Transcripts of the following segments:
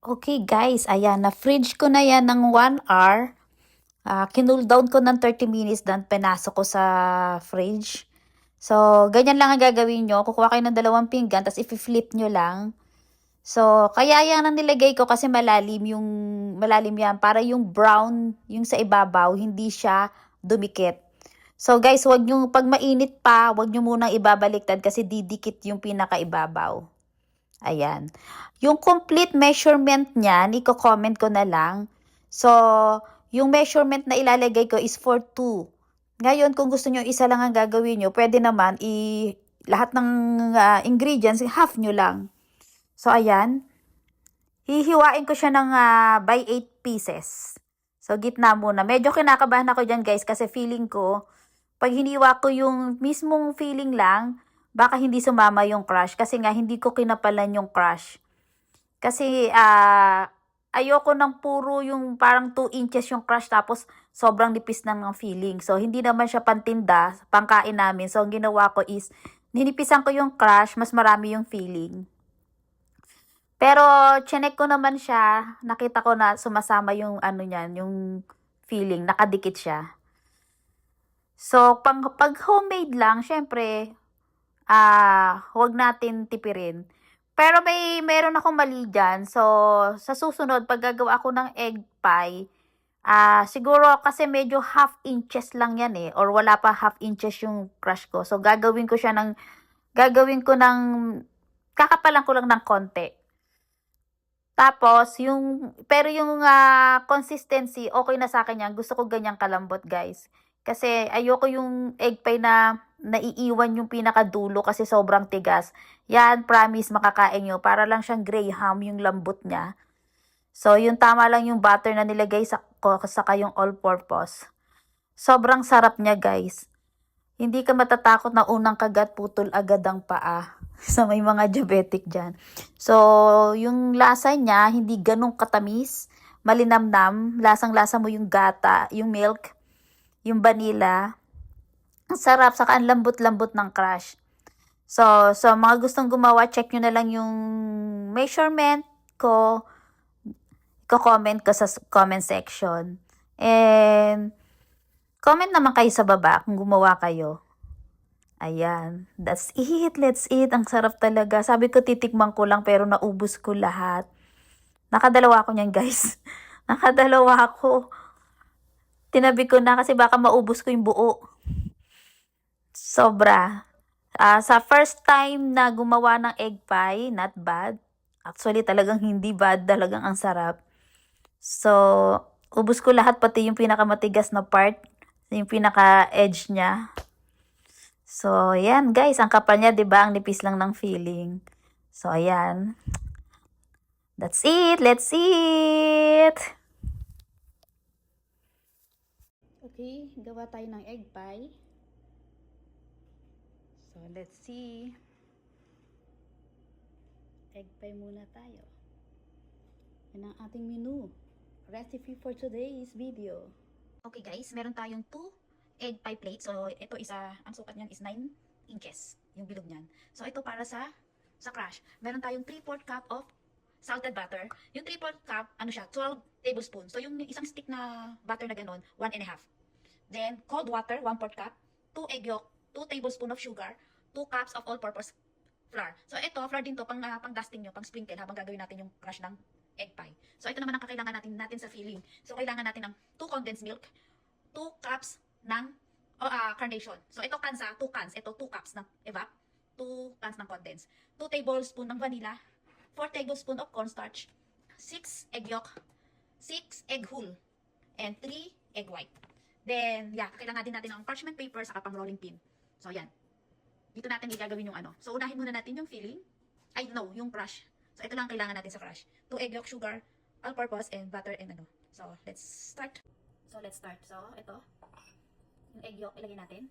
Okay guys, ayan, na-fridge ko na yan ng 1 hour. Kinul down ko ng 30 minutes, then pinasok ko sa fridge. So, ganyan lang ang gagawin nyo. Kukuha kayo ng 2 pinggan, tapos i-flip nyo lang. So, kaya yan ang nilagay ko kasi malalim yan. Para yung brown, yung sa ibabaw, hindi siya dumikit. So guys, pag mainit pa, wag nyo munang ibabaliktad kasi didikit yung pinakaibabaw. Ayan. Yung complete measurement niyan, iko-comment ko na lang. So, yung measurement na ilalagay ko is for 2. Ngayon, kung gusto nyo isa lang ang gagawin nyo, pwede naman lahat ng ingredients, half nyo lang. So, ayan. Hihiwain ko siya ng by 8 pieces. So, gitna muna. Medyo kinakabahan ako dyan guys kasi feeling ko, pag hiniwa ko yung mismong feeling lang, baka hindi sumama yung crush. Kasi nga, hindi ko kinapalan yung crush. Kasi, ayoko ng puro yung parang 2 inches yung crush tapos sobrang nipis na ng feeling. So, hindi naman siya pantinda, pangkain namin. So, ang ginawa ko is, ninipisan ko yung crush, mas marami yung feeling. Pero, chinek ko naman siya, nakita ko na sumasama yung ano niyan, yung feeling, nakadikit siya. So, pag homemade lang, syempre, huwag natin tipirin. Pero meron akong mali dyan. So, sa susunod, pag gagawa ako ng egg pie, siguro kasi medyo half inches lang yan eh. Or wala pa half inches yung crush ko. So, kakapalan ko lang ng konti. Tapos, pero yung consistency, okay na sa akin yan. Gusto ko ganyang kalambot, guys. Kasi ayoko yung egg pie na naiiwan yung pinakadulo kasi sobrang tigas. Yan, promise, makakain nyo. Para lang siyang graham yung lambot niya. So, yung tama lang yung butter na nilagay saka yung all-purpose. Sobrang sarap niya, guys. Hindi ka matatakot na unang kagat putol agad ang paa. So, may mga diabetic dyan. So, yung lasa niya, hindi ganong katamis. Malinamnam. Lasang-lasa mo yung gata, yung milk, yung vanilla. Ang sarap, saka ang lambot-lambot ng crush. So, mga gustong gumawa, check nyo na lang yung measurement ko. Comment ko sa comment section. And, comment naman kayo sa baba kung gumawa kayo. Ayan. That's it. Let's eat. Ang sarap talaga. Sabi ko titikman ko lang pero naubos ko lahat. Nakadalawa ako niyan guys. Nakadalawa ako. Tinabi ko na kasi baka maubos ko yung buo. Sobra. Sa first time na gumawa ng egg pie, not bad. Actually talagang hindi bad. Talagang ang sarap. So, ubos ko lahat pati yung pinakamatigas na part. Yung pinaka-edge niya. So, ayan guys, ang kapal niya, 'di ba? Ang nipis lang ng feeling. So, ayan. That's it. Let's eat. Okay, gawa tayo ng egg pie. So, let's see. Egg pie muna tayo. Yan ang ating menu. Recipe for today's video. Okay guys, meron tayong 2 egg pie plate. So, ito ang sukat niyan is 9 inches. Yung bilog niyan. So, ito para sa crush. Meron tayong 3/4 cup of salted butter. Yung 3/4 cup, 12 tablespoons. So, yung isang stick na butter na ganon, 1.5. Then, cold water, 1/4 cup. 2 egg yolk, 2 tablespoons of sugar, 2 cups of all-purpose flour. So, ito, flour din to, pang dusting nyo, pang sprinkle, habang gagawin natin yung crush ng egg pie. So, ito naman ang kakailangan natin sa filling. So, kailangan natin ng 2 condensed milk, 2 cups ng carnation. So, ito kansa, 2 cans. Ito, 2 cups ng evap, 2 cans ng condensed. 2 tablespoons ng vanilla, 4 tablespoons of cornstarch, 6 egg yolk, 6 egg whole, and 3 egg white. Then, kailangan din natin ng parchment paper saka pang rolling pin. So, yan. Dito natin gagawin yung ano. So, unahin muna natin yung filling. Yung crush. So, ito lang kailangan natin sa crush. 2 egg yolk, sugar, all-purpose, and butter, and ano. So, let's start. So, ito. Yung egg yolk, ilagay natin.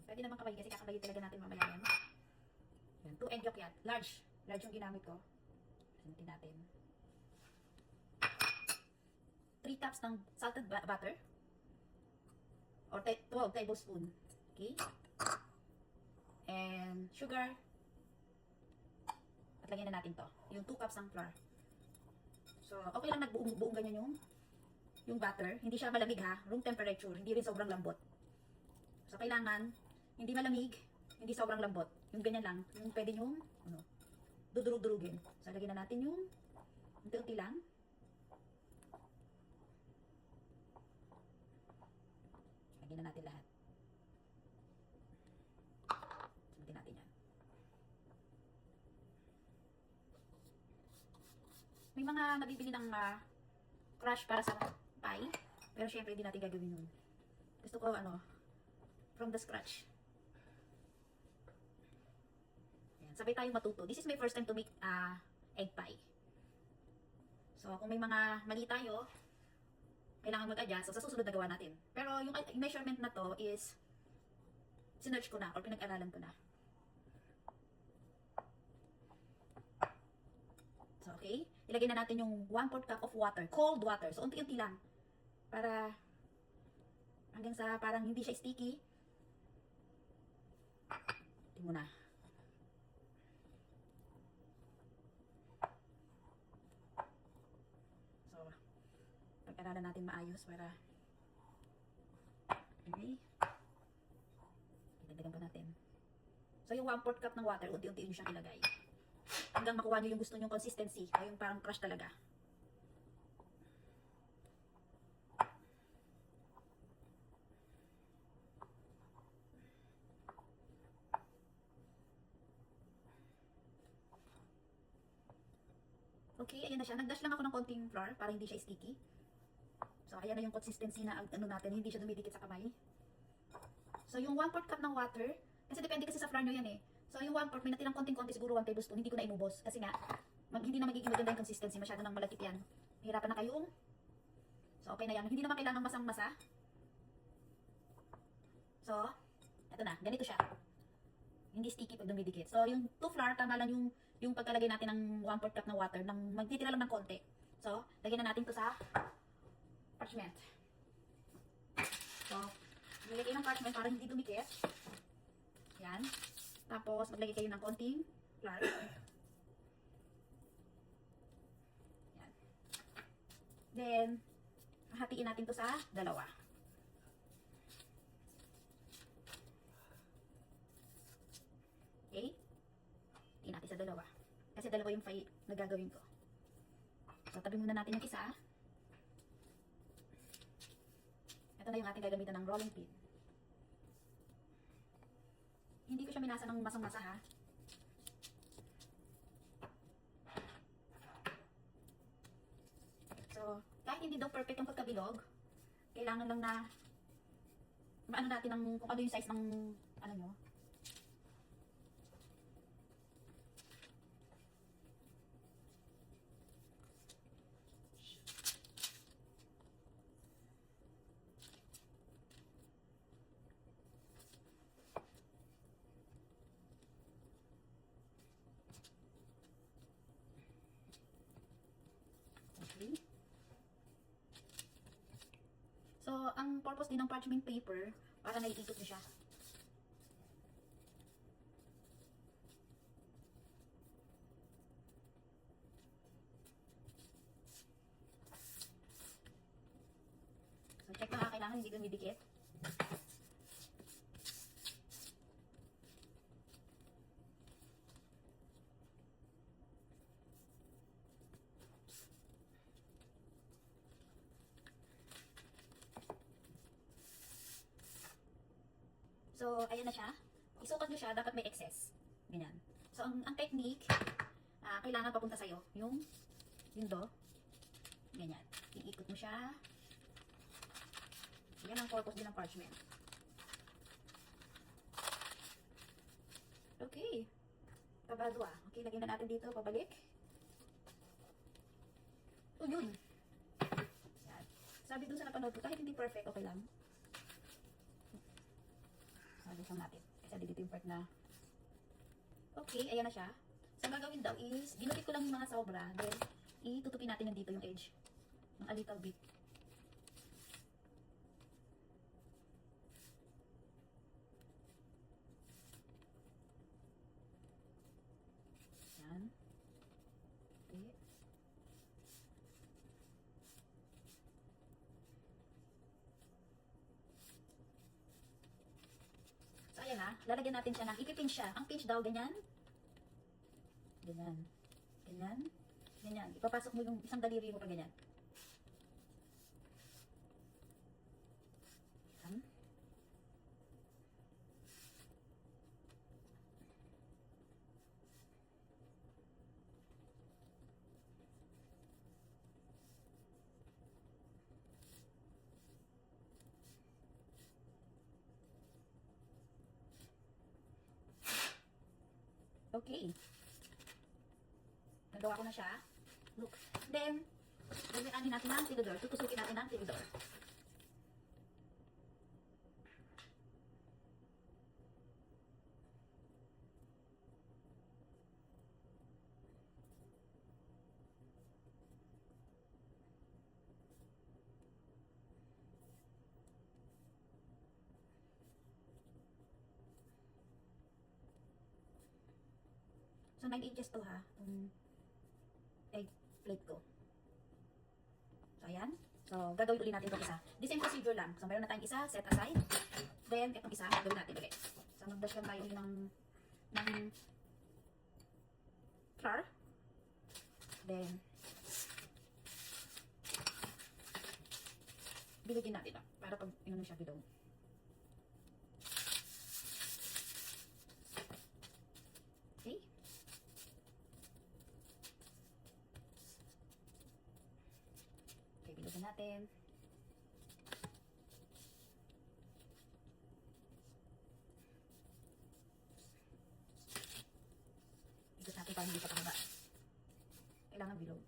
Pwede naman kabay kasi kakabay talaga natin mamaya yan. 2 egg yolk yan. Large. Large yung ginamit ko. Pasunutin natin. 3 cups ng salted butter. Or 12 tablespoon. Okay? And sugar. At lagyan na natin to. Yung 2 cups ng flour. So, okay lang nagbuong ganyan yung butter. Hindi siya malamig ha. Room temperature. Hindi rin sobrang lambot. So, kailangan hindi malamig, hindi sobrang lambot. Yung ganyan lang. Yung pwede nyong dudurug-durugin. So, lagyan na natin yung unti-unti lang. Lagyan na natin lahat. Sabitin natin yan. May mga nabibili ng crush para sa pie. Pero syempre hindi natin gagawin yun. Gusto ko from the scratch. Ayan, sabay tayong matuto. This is my first time to make egg pie. So kung may mga mali tayo, kailangan mag-adjust. So sa susunod na gawa natin. Pero yung measurement na to is sinearch ko na or pinag-aralan ko na. So, okay. Ilagay na natin yung 1/4 cup of water. Cold water. So, unti-unti lang. Para hanggang sa parang hindi siya sticky. Tingnan mo na. So, pag-aralan natin maayos para okay. Dagdagan pa natin. So, yung 1/4 cup ng water, unti-unti nyo siyang ilagay. Hanggang makuha nyo yung gusto nyong consistency o yung parang crush talaga. Okay, ayan na siya. Nagdash lang ako ng konting flour para hindi siya sticky. So, ayan na yung consistency na natin. Hindi siya dumidikit sa kamay. So, yung 1/4 cup ng water, kasi depende kasi sa flour nyo yan eh. So, yung 1/4, may natirang konting-konti, siguro 1 tablespoon, hindi ko na inubos. Kasi nga, hindi na magiging maganda yung consistency, masyado nang malakit yan. Hirapan na kayong. So, okay na yan. Hindi naman kailangang masang-masa. So, eto na, ganito siya. Hindi sticky pag dumidikit. So, yung 2 flour, tama lang yung pagkalagay natin ng 1/4 cup na water, magtitira lang ng konti. So, lagyan na natin to sa parchment. So, nilagay ng parchment para hindi dumikit. Yan. Tapos, maglagay kayo ng konting flour. Yan. Then, hatiin natin to sa dalawa. Okay? Hatiin natin sa dalawa. Kasi dalawa yung pie na gagawin ko. So, tabi muna natin yung isa. Ito na yung ating gagamitan ng rolling pin. Hindi ko siya minasa ng masang-masa ha. So, kahit hindi daw perfect yung pagkabilog, kailangan lang na maano natin ng kung ano yung size ng ano nyo. Okay. So, ang purpose din ng parchment paper, para naiikot nyo siya. So, check na kailangan hindi dumidikit. So, ayan na siya. Isukat nyo siya, dapat may excess. Ganyan. So, ang technique, kailangan papunta sa'yo. Yung do. Ganyan. Iikot mo siya. Yan ang purpose din ng parchment. Okay. Kabado ah. Okay, lagyan na natin dito. Pabalik. Oh, yun. Yan. Sabi dun sa napanood ko, kahit hindi perfect, okay lang. Alisan natin. Kasi dito yung part na okay, ayan na siya. So, gagawin daw is, ginupit ko lang yung mga sobra. Then, itutupin natin yung dito yung edge. Ng a little bit. Yan. lalagyan natin siya ng, ipipinch siya. Ang pinch daw, ganyan. Ganyan. Ganyan. Ganyan. Ipapasok mo yung isang daliri mo pa ganyan. Yan. Okay. Nagawa ko na siya. Look. Then, gagawin natin ng tinidor. Tutusukin natin ng tinidor. So, 9 inches to ha. Egg plate ko. So, ayan. So, gagawin ulit natin itong isa. The same procedure lang. So, meron na tayong isa, set aside. Then, itong isa, gagawin natin ulit. So, mag-dash lang tayo ng flour. Then, bilugin natin ito. Para pag inano siya below. Okay. Okay, bilugin natin. Ikot natin para hindi pa pahaba. Kailangan bilog.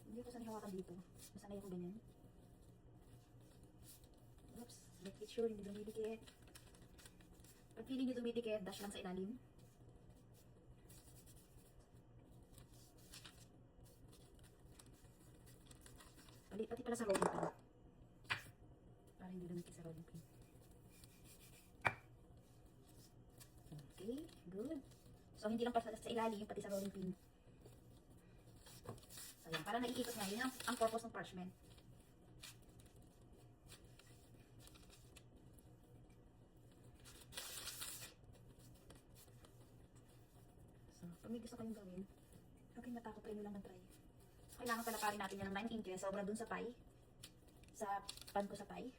Hindi ko sanay hawakan dito. Masanay ako ganyan. Oops. Make it sure hindi dumidikit. Pag feeling nyo dumidikit, dash lang sa ilalim. Pati pala sa rolling pin. Para hindi dumikit sa rolling pin. Okay, good. So, hindi lang pa sa ilalim, pati sa rolling pin. So, yan. Para naiikot nga. Yun ang purpose ng parchment. So, pag may gusto kayong gawin, okay, matakot pa inyo lang mag-try. So, kailangan pala parin natin yan ng 9 inches. Sobra dun sa pie. Sa pan ko sa pie.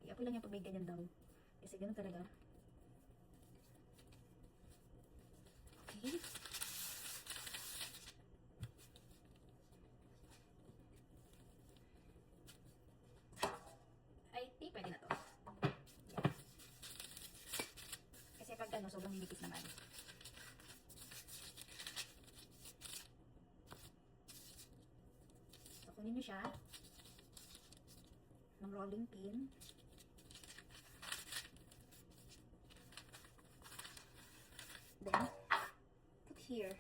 I-apoy lang yan pag may ganyan daw. Kasi ganun talaga. Okay. I think pwede na to. Yan. Kasi pag ano, sobrang nilipis naman. So, kunin nyo siya ng rolling pin. Then, put here.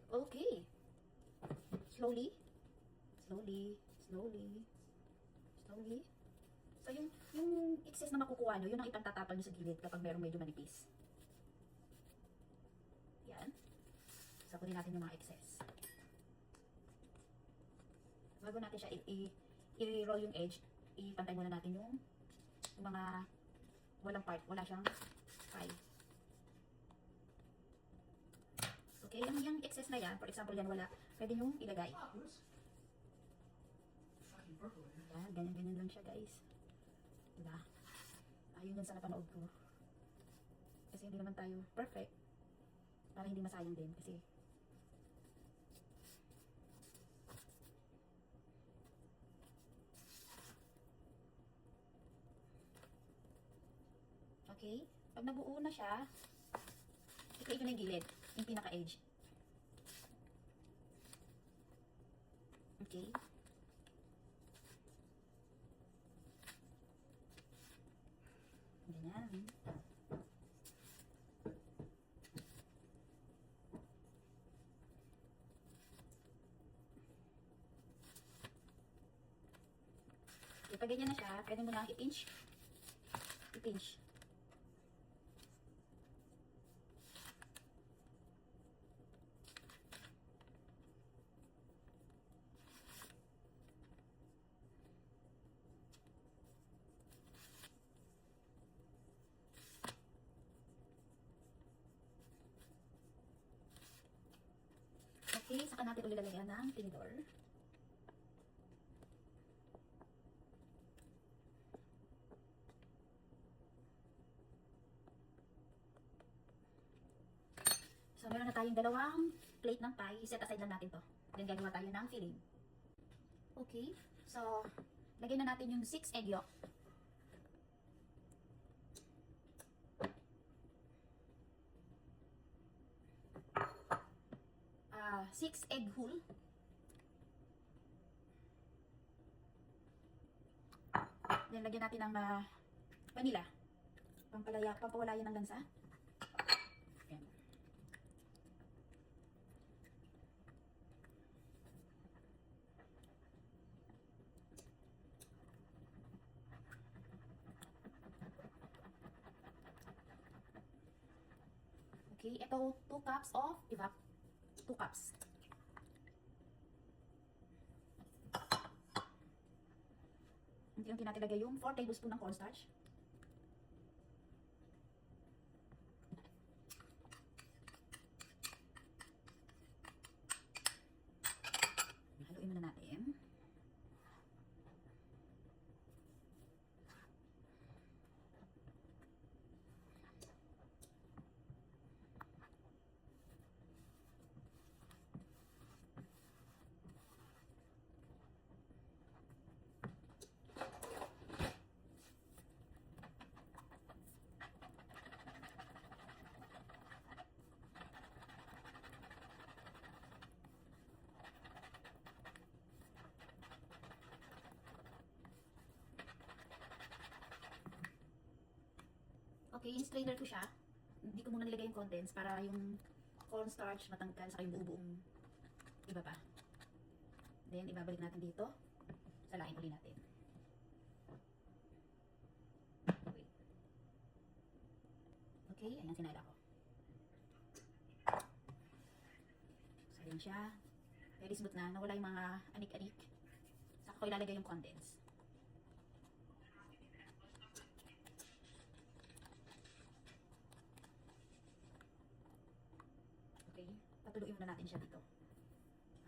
Okay. Slowly. Slowly. Slowly. Slowly. So, yung excess na makukuha nyo, yun ang ipantatapal nyo sa gilid kapag merong medyo manipis. Yan. So, kunin natin yung mga excess. Bago natin siya i-roll yung edge, ipantay muna natin yung mga walang part. Wala siyang pie. Okay, yung excess na yan, for example yan wala, pwede nyo ilagay. Yan, ganyan-ganyan lang siya guys. Diba? Ayun yun sa napanood ko. Kasi hindi naman tayo perfect. Para hindi masayang din kasi okay, pag nabuo na siya, ikait nyo na yung gilid, yung pinaka-edge. Okay. Ganyan. Okay, pag ganyan na siya, pwede mo na i-pinch. I-pinch. Okay, saka natin ulit lalagyan ng tinidor. So, meron na tayong dalawang plate ng pie. Set aside lang natin to. Then, gagawa tayo ng filling. Okay. So, lagyan na natin yung 6 egg yolk. Six egg whole. Then, lagyan natin ng vanilla. Pampawala yan ng lansa. Ayan. Okay, ito 2 cups of evap. 2 cups. Unti-unti natin lagay yung 4 tablespoon ng cornstarch. Haluin muna natin. Okay, in-strainer ko siya. Hindi ko muna nilagay yung contents para yung cornstarch matanggal sa yung buo-buong iba pa. Then, ibabalik natin dito. Salain ulit natin. Wait. Okay, ayan, sinala ko. So, ayan siya. Very smooth na. Nawala yung mga anik-anik. Saka ko ilalagay yung contents. Okay, patuluin muna natin siya dito.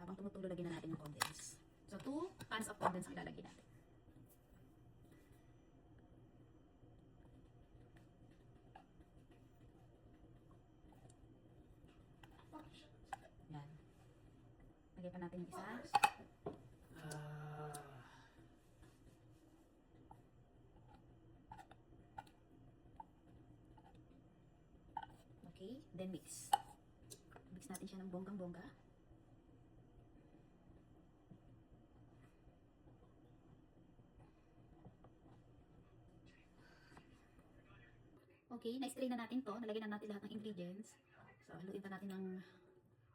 Habang tumutulo, lagyan na natin yung condensed. So, 2 cans of condensed ang ilalagay natin. Yan. Lagay pa natin yung isa. Okay, then mix. Mix natin siya ng bonggang-bongga. Okay, na-strain na natin to. Nalagyan na natin lahat ng ingredients. So, haluin pa natin ng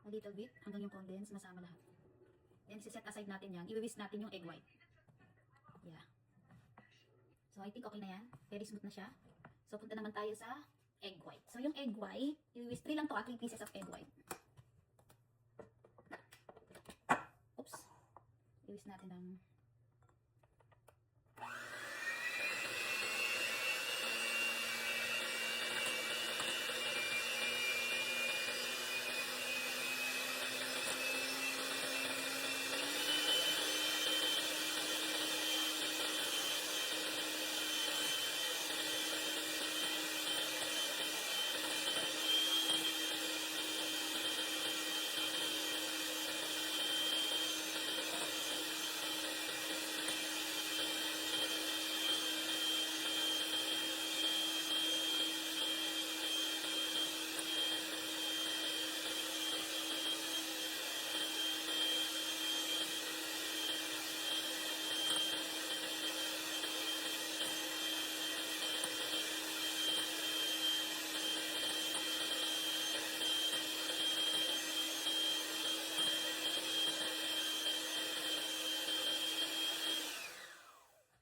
a little bit hanggang yung condense masama lahat. Then, set aside natin yan. I-whisk natin yung egg white. Yeah. So, I think okay na yan. Very smooth na siya. So, punta naman tayo sa egg white. So, yung egg white, i-whisk 3 lang to, 3 pieces of egg white. Oops. I-whisk natin ng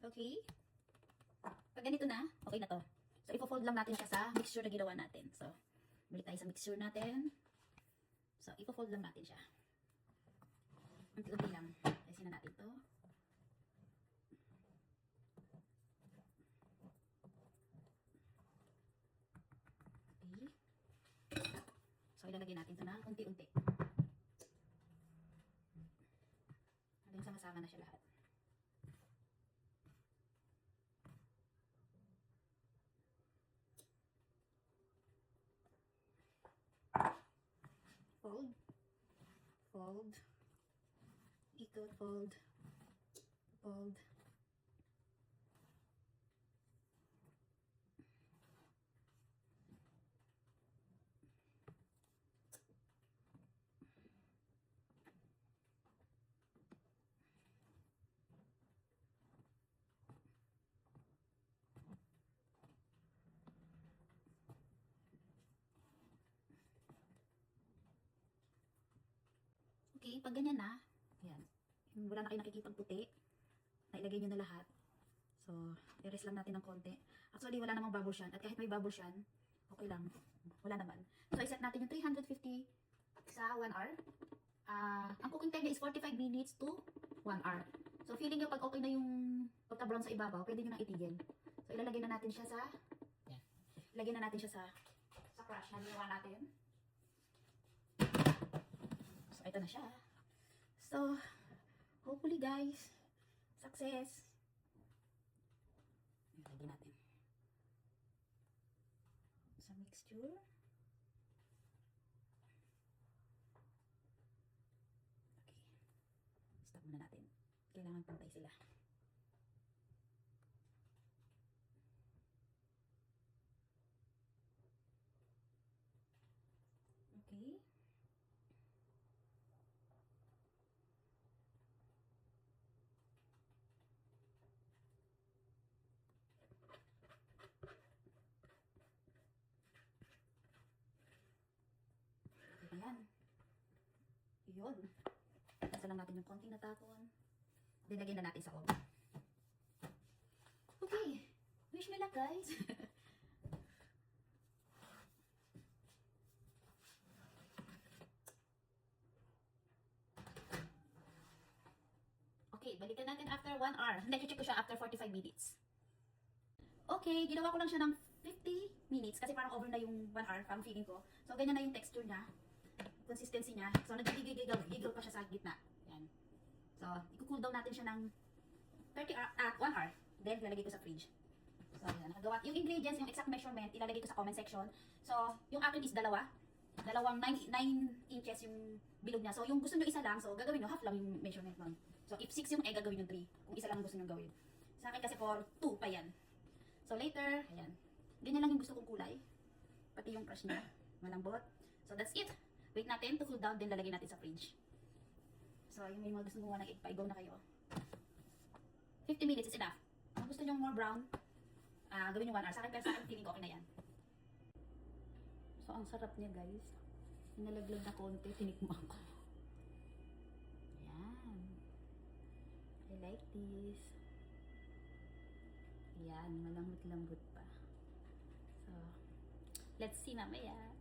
okay. Pag ganito na, okay na to. So, ipo-fold lang natin siya sa mixture na ginawa natin. So, balik tayo sa mixture natin. So, ipo-fold lang natin siya. Unti-unti lang. Ayusin na natin to. Okay. So, ilalagay natin to na unti-unti. tama na siya lahat. Fold. Fold. Ikot, fold. Fold. Okay, pag ganyan na, ayan, wala na kayo nakikitang puti, nailagay nyo na lahat. So, i-rest lang natin ng konti. Actually, wala namang bubble siyan. At kahit may bubble siyan, okay lang. Wala naman. So, i-set natin yung 350 sa 1 hour. Ang cooking time niya is 45 minutes to 1 hour. So, feeling nyo pag okay na yung pagka-brown sa ibabaw, pwede nyo nang itigil. So, ilalagay na natin siya sa, yan. Ilagay na natin siya sa crush na ginawa natin. So, ito na siya. So, hopefully guys, success. Lagyan natin sa mixture. Okay. Stop muna natin. Kailangan pantay sila. Okay. Ayan. Yun. Nasa lang natin yung konting natapon. Dinagay na natin sa oven. Okay. Wish me luck, guys. Okay, balikan natin after 1 hour. Hindi, check ko siya after 45 minutes. Okay, ginawa ko lang siya ng 50 minutes kasi parang over na yung 1 hour, parang feeling ko. So, ganyan na yung texture niya. Consistency niya. So, nagigigil pa siya sa gitna. Yan. So, i-cool down natin siya ng 1 hour. Then, ilalagay ko sa fridge. So, yan. Nakagawa. Yung ingredients, yung exact measurement, ilalagay ko sa comment section. So, yung akin is dalawang 9 inches yung bilog niya. So, yung gusto nyo isa lang, so gagawin nyo, half lang yung measurement nun. So, if 6 yung egg, gagawin yung 3. Kung isa lang gusto nyo gawin. Sa akin kasi for 2 pa yan. So, later, ayan. Ganyan lang yung gusto kong kulay. Pati yung crush niya. Malambot. So, that's it. Wait natin to cool down, then lalagay natin sa fridge. So, yung may mga gusto gumawa ng egg pie, go na kayo. 50 minutes is enough. Kung gusto nyo more brown, gawin nyo 1 hour. Sa akin, feeling ko okay na yan. So, ang sarap niya, guys. Nalaglag na konti, tinikman ko. Ayan. I like this. Ayan, malambot-lambot pa. So, let's see mamaya.